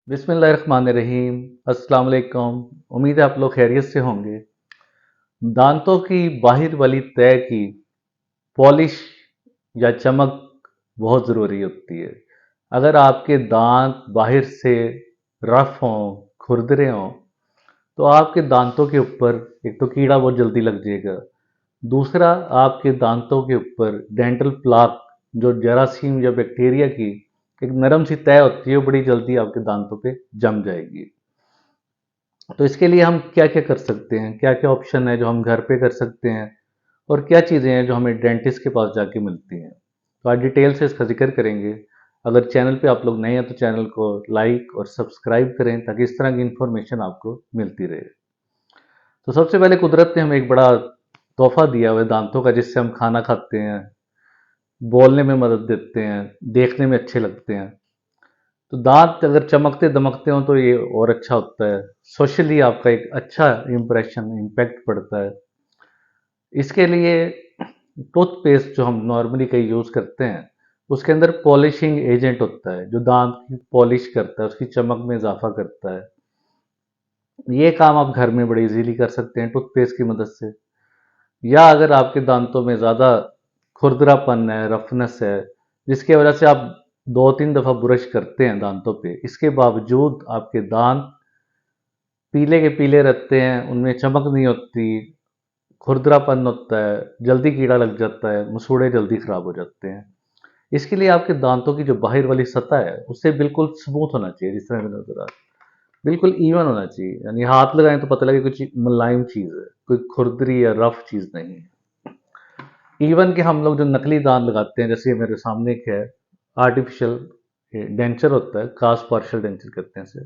बिस्मिल्लाहिर्रहमानिर्रहीम। अस्सलाम वालेकुम। उम्मीद है आप लोग खैरियत से होंगे। दांतों की बाहर वाली तय की पॉलिश या चमक बहुत ज़रूरी होती है। अगर आपके दांत बाहर से रफ हों, खुरदरे हों, तो आपके दांतों के ऊपर एक तो कीड़ा बहुत जल्दी लग जाएगा। दूसरा, आपके दांतों के ऊपर डेंटल प्लाक जो जरासीम या बैक्टीरिया की एक नरम सी तय होती है, वो बड़ी जल्दी आपके दांतों पे जम जाएगी। तो इसके लिए हम क्या क्या कर सकते हैं, क्या क्या ऑप्शन है जो हम घर पे कर सकते हैं, और क्या चीज़ें हैं जो हमें डेंटिस्ट के पास जाके मिलती हैं। तो आज डिटेल से इसका जिक्र करेंगे। अगर चैनल पे आप लोग नए हैं तो चैनल को लाइक और सब्सक्राइब करें ताकि इस तरह की इंफॉर्मेशन आपको मिलती रहे। तो सबसे पहले कुदरत ने हमें एक बड़ा तोहफा दिया हुआ है दांतों का, जिससे हम खाना खाते हैं, बोलने में मदद देते हैं, देखने में अच्छे लगते हैं। तो दांत अगर चमकते दमकते हो तो ये और अच्छा होता है। सोशली आपका एक अच्छा इम्प्रेशन इम्पैक्ट पड़ता है। इसके लिए टूथपेस्ट जो हम नॉर्मली कहीं यूज़ करते हैं, उसके अंदर पॉलिशिंग एजेंट होता है जो दांत की पॉलिश करता है, उसकी चमक में इजाफा करता है। ये काम आप घर में बड़े इजीली कर सकते हैं टूथपेस्ट की मदद से। या अगर आपके दांतों में ज़्यादा खुरदरापन है, रफनेस है, जिसकी वजह से आप 2-3 दफ़ा ब्रश करते हैं दांतों पे, इसके बावजूद आपके दांत पीले के पीले रहते हैं, उनमें चमक नहीं होती, खुरदरापन होता है, जल्दी कीड़ा लग जाता है, मसूड़े जल्दी खराब हो जाते हैं। इसके लिए आपके दांतों की जो बाहर वाली सतह है, उसे बिल्कुल स्मूथ होना चाहिए, जिस तरह मैंने नजर आ रहा है। बिल्कुल इवन होना चाहिए, यानी हाथ लगाएं तो पता लगे कुछ मुलायम चीज़ है, कोई खुरदरी या रफ चीज़ नहीं है। इवन कि हम लोग जो नकली दांत लगाते हैं, जैसे ये मेरे सामने एक है, आर्टिफिशियल डेंचर होता है, कास्ट पार्शियल डेंचर कहते हैं इसे।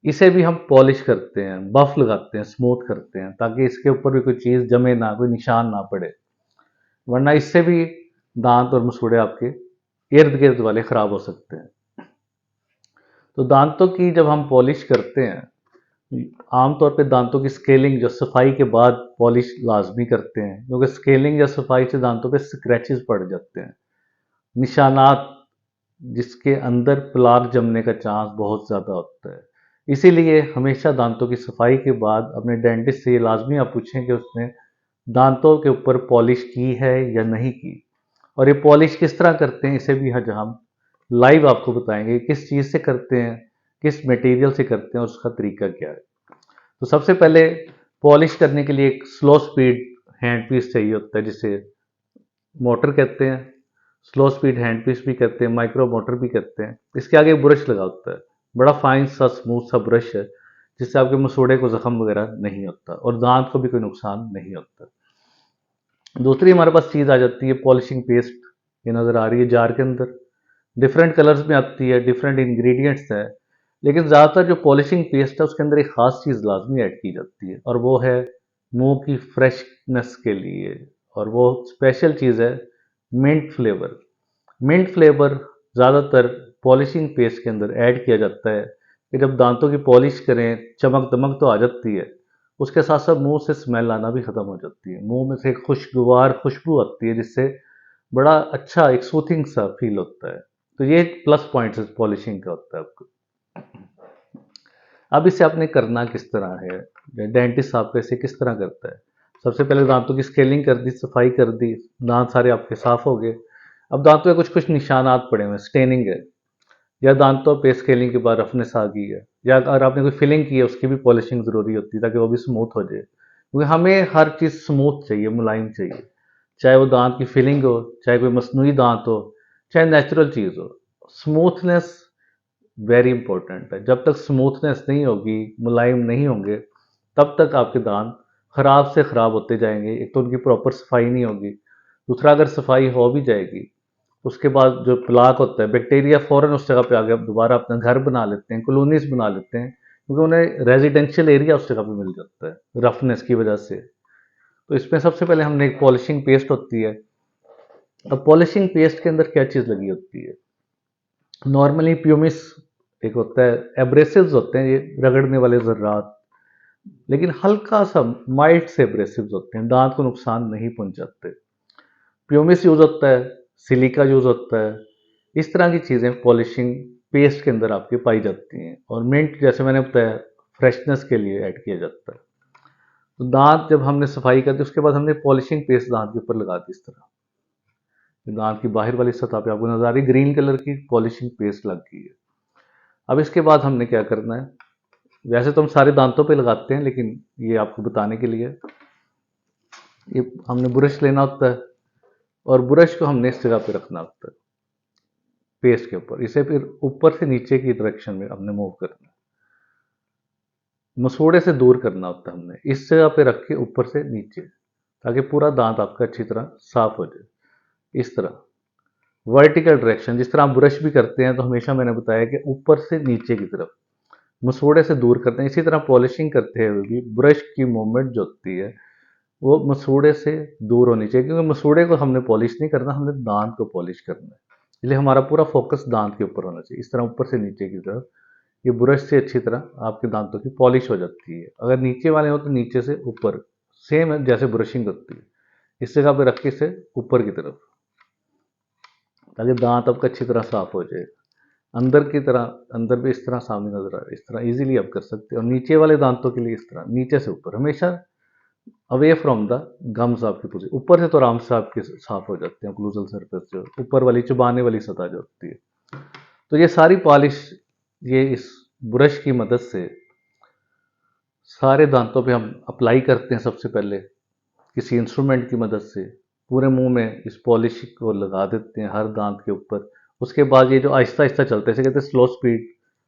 इसे भी हम पॉलिश करते हैं, बफ लगाते हैं, स्मूथ करते हैं, ताकि इसके ऊपर भी कोई चीज़ जमे ना, कोई निशान ना पड़े। वरना इससे भी दांत और मसूड़े आपके इर्द गिर्द वाले खराब हो सकते हैं। तो दांतों की जब हम पॉलिश करते हैं, आमतौर पे दांतों की स्केलिंग जो सफाई के बाद पॉलिश लाजमी करते हैं, क्योंकि स्केलिंग या सफाई से दांतों पे स्क्रैचेस पड़ जाते हैं, निशानात, जिसके अंदर प्लाक जमने का चांस बहुत ज़्यादा होता है। इसीलिए हमेशा दांतों की सफाई के बाद अपने डेंटिस्ट से ये लाजमी आप पूछें कि उसने दांतों के ऊपर पॉलिश की है या नहीं की। और ये पॉलिश किस तरह करते हैं, इसे भी आज हम लाइव आपको बताएंगे, किस चीज़ से करते हैं, किस मटेरियल से करते हैं और उसका तरीका क्या है। तो सबसे पहले पॉलिश करने के लिए एक स्लो स्पीड हैंड पीस चाहिए होता है, जिसे मोटर कहते हैं। स्लो स्पीड हैंड पीस भी कहते हैं, माइक्रो मोटर भी कहते हैं। इसके आगे एक ब्रश लगा होता है, बड़ा फाइन सा स्मूथ सा ब्रश है, जिससे आपके मसूड़े को जख्म वगैरह नहीं होता और दांत को भी कोई नुकसान नहीं होता। दूसरी हमारे पास चीज़ आ जाती है पॉलिशिंग पेस्ट। ये नज़र आ रही है जार के अंदर, डिफरेंट कलर्स में आती है, डिफरेंट इंग्रेडिएंट्स है। लेकिन ज़्यादातर जो पॉलिशिंग पेस्ट है उसके अंदर एक ख़ास चीज़ लाजमी ऐड की जाती है, और वो है मुंह की फ्रेशनेस के लिए। और वो स्पेशल चीज़ है मिंट फ्लेवर। मिंट फ्लेवर ज़्यादातर पॉलिशिंग पेस्ट के अंदर ऐड किया जाता है कि जब दांतों की पॉलिश करें, चमक दमक तो आ जाती है, उसके साथ साथ मुंह से स्मेल आना भी ख़त्म हो जाती है, मुंह में से एक खुशगवार खुशबू आती है, जिससे बड़ा अच्छा एक सूथिंग सा फील होता है। तो ये प्लस पॉइंट्स पॉलिशिंग का होता है आपको। अब इसे आपने करना किस तरह है, डेंटिस्ट आपका इसे किस तरह करता है। सबसे पहले दांतों की स्केलिंग कर दी, सफाई कर दी, दांत सारे आपके साफ हो गए। अब दांतों पे कुछ कुछ निशानात पड़े हुए, स्टेनिंग है, या दांतों पे स्केलिंग के बाद रफनेस आ गई है, या अगर आपने कोई फिलिंग की है उसकी भी पॉलिशिंग ज़रूरी होती है ताकि वो भी स्मूथ हो जाए, क्योंकि हमें हर चीज़ स्मूथ चाहिए, मुलायम चाहिए। चाहे वो दांत की फिलिंग हो, चाहे कोई मसनूई दांत हो, चाहे नेचुरल चीज़ हो, स्मूथनेस वेरी इंपॉर्टेंट है। जब तक स्मूथनेस नहीं होगी, मुलायम नहीं होंगे, तब तक आपके दांत खराब से खराब होते जाएंगे। एक तो उनकी प्रॉपर सफाई नहीं होगी, दूसरा अगर सफाई हो भी जाएगी, उसके बाद जो प्लाक होता है, बैक्टीरिया फ़ौरन उस जगह पे आके दोबारा अपना घर बना लेते हैं, कॉलोनीज बना लेते हैं, क्योंकि उन्हें रेजिडेंशियल एरिया उस जगह पे मिल जाता है रफनेस की वजह से। तो इसमें सबसे पहले हमने एक पॉलिशिंग पेस्ट होती है। अब पॉलिशिंग पेस्ट के अंदर क्या चीज़ लगी होती है, नॉर्मली प्यूमिस एक होता है, एब्रेसिव्स होते हैं ये रगड़ने वाले ज़र्रात, लेकिन हल्का सा माइल्ड से एब्रेसिव्स होते हैं, दांत को नुकसान नहीं पहुंचाते। प्यूमिस यूज़ होता है, सिलिका यूज़ होता है, इस तरह की चीज़ें पॉलिशिंग पेस्ट के अंदर आपके पाई जाती हैं। और मिंट जैसे मैंने बताया फ्रेशनेस के लिए ऐड किया जाता है। तो दांत जब हमने सफाई कर दी उसके बाद हमने पॉलिशिंग पेस्ट दांत के ऊपर लगा दी। इस तरह दांत की बाहर वाली सतह पे आपको नजर आ रही ग्रीन कलर की पॉलिशिंग पेस्ट लग गई है। अब इसके बाद हमने क्या करना है, वैसे तो हम सारे दांतों पे लगाते हैं लेकिन ये आपको बताने के लिए ये हमने ब्रश लेना होता है और ब्रश को हमने इस जगह पे रखना होता है पेस्ट के ऊपर। इसे फिर ऊपर से नीचे की डायरेक्शन में हमने मूव करना है, मसूड़े से दूर करना होता है हमने, इस जगह पे रख के ऊपर से नीचे, ताकि पूरा दांत आपका अच्छी तरह साफ हो जाए। इस तरह वर्टिकल डायरेक्शन, जिस तरह आप ब्रश भी करते हैं तो हमेशा मैंने बताया कि ऊपर से नीचे की तरफ मसूड़े से दूर करते हैं। इसी तरह पॉलिशिंग करते हुए भी ब्रश की मूवमेंट जो होती है वो मसूड़े से दूर होनी चाहिए, क्योंकि मसूड़े को हमने पॉलिश नहीं करना, हमने दांत को पॉलिश करना है। इसलिए हमारा पूरा फोकस दांत के ऊपर होना चाहिए। इस तरह ऊपर से नीचे की तरफ ये ब्रश से अच्छी तरह आपके दांतों की पॉलिश हो जाती है। अगर नीचे वाले हो तो नीचे से ऊपर, सेम है जैसे ब्रशिंग होती है। इस जगह पे रख के इसे ऊपर की तरफ, ताकि दांत आपका अच्छी तरह साफ हो जाए। अंदर की तरह, अंदर भी इस तरह सामने नजर आ रहा है, इस तरह इजीली आप कर सकते हैं। और नीचे वाले दांतों के लिए इस तरह नीचे से ऊपर, हमेशा अवे फ्रॉम द गम्स आपकी पोजीशन। ऊपर से तो आराम से आपके साफ हो जाते हैं ओक्लूजल सरफेस, जो ऊपर वाली चुबाने वाली सतह जो होती है। तो ये सारी पॉलिश ये इस ब्रश की मदद से सारे दांतों पे हम अप्लाई करते हैं। सबसे पहले किसी इंस्ट्रूमेंट की मदद से पूरे मुंह में इस पॉलिश को लगा देते हैं हर दांत के ऊपर। उसके बाद ये जो आहिस्ता आहिस्ता चलते हैं, इसे कहते हैं slow speed,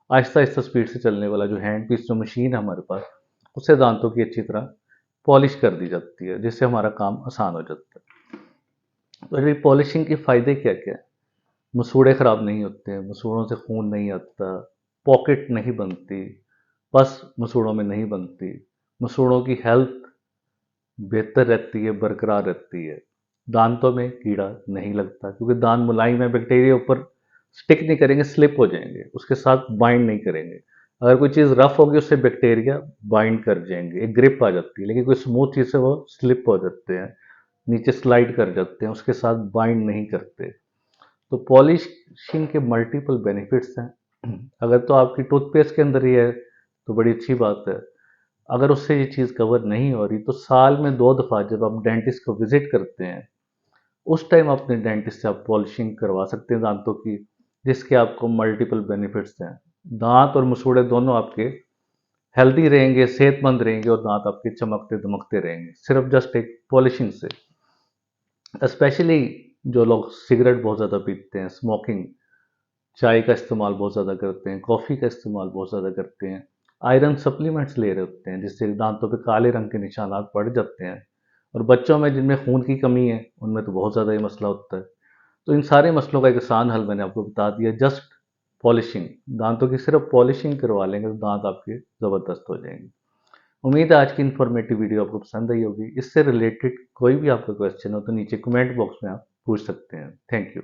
Aahista Aahista speed से चलने वाला जो हैंड पीस जो मशीन है हमारे पास, उससे दांतों की अच्छी तरह पॉलिश कर दी जाती है, जिससे हमारा काम आसान हो जाता है। तो ये पॉलिशिंग के फ़ायदे क्या क्या है? मसूड़े ख़राब नहीं होते हैं, मसूड़ों से खून नहीं आता, पॉकेट नहीं बनती, पस मसूड़ों में नहीं बनती, मसूड़ों की हेल्थ बेहतर रहती है, बरकरार रहती है। दांतों में कीड़ा नहीं लगता, क्योंकि दांत मुलायम है, बैक्टीरिया ऊपर स्टिक नहीं करेंगे, स्लिप हो जाएंगे, उसके साथ बाइंड नहीं करेंगे। अगर कोई चीज़ रफ होगी उससे बैक्टीरिया बाइंड कर जाएंगे, एक ग्रिप आ जाती है। लेकिन कोई स्मूथ चीज़ से वो स्लिप हो जाते हैं, नीचे स्लाइड कर जाते हैं, उसके साथ बाइंड नहीं करते। तो पॉलिशिंग के मल्टीपल बेनिफिट्स हैं। अगर तो आपकी टूथपेस्ट के अंदर ही है तो बड़ी अच्छी बात है। अगर उससे ये चीज़ कवर नहीं हो रही तो साल में 2 दफ़ा जब आप डेंटिस्ट को विजिट करते हैं, उस टाइम अपने डेंटिस्ट से आप पॉलिशिंग करवा सकते हैं दांतों की, जिसके आपको मल्टीपल बेनिफिट्स हैं। दांत और मसूड़े दोनों आपके हेल्दी रहेंगे, सेहतमंद रहेंगे और दांत आपके चमकते दमकते रहेंगे, सिर्फ जस्ट एक पॉलिशिंग से। स्पेशली जो लोग सिगरेट बहुत ज़्यादा पीते हैं, स्मोकिंग, चाय का इस्तेमाल बहुत ज़्यादा करते हैं, कॉफ़ी का इस्तेमाल बहुत ज़्यादा करते हैं, आयरन सप्लीमेंट्स ले रहे होते हैं, जिससे दांतों पे काले रंग के निशानात पड़ जाते हैं। और बच्चों में जिनमें खून की कमी है उनमें तो बहुत ज़्यादा ये मसला होता है। तो इन सारे मसलों का एक आसान हल मैंने आपको बता दिया, जस्ट पॉलिशिंग। दांतों की सिर्फ पॉलिशिंग करवा लेंगे तो दांत आपके ज़बरदस्त हो जाएंगे। उम्मीद है आज की इन्फॉर्मेटिव वीडियो आपको पसंद आई होगी। इससे रिलेटेड कोई भी आपका क्वेश्चन हो तो नीचे कमेंट बॉक्स में आप पूछ सकते हैं। Thank you.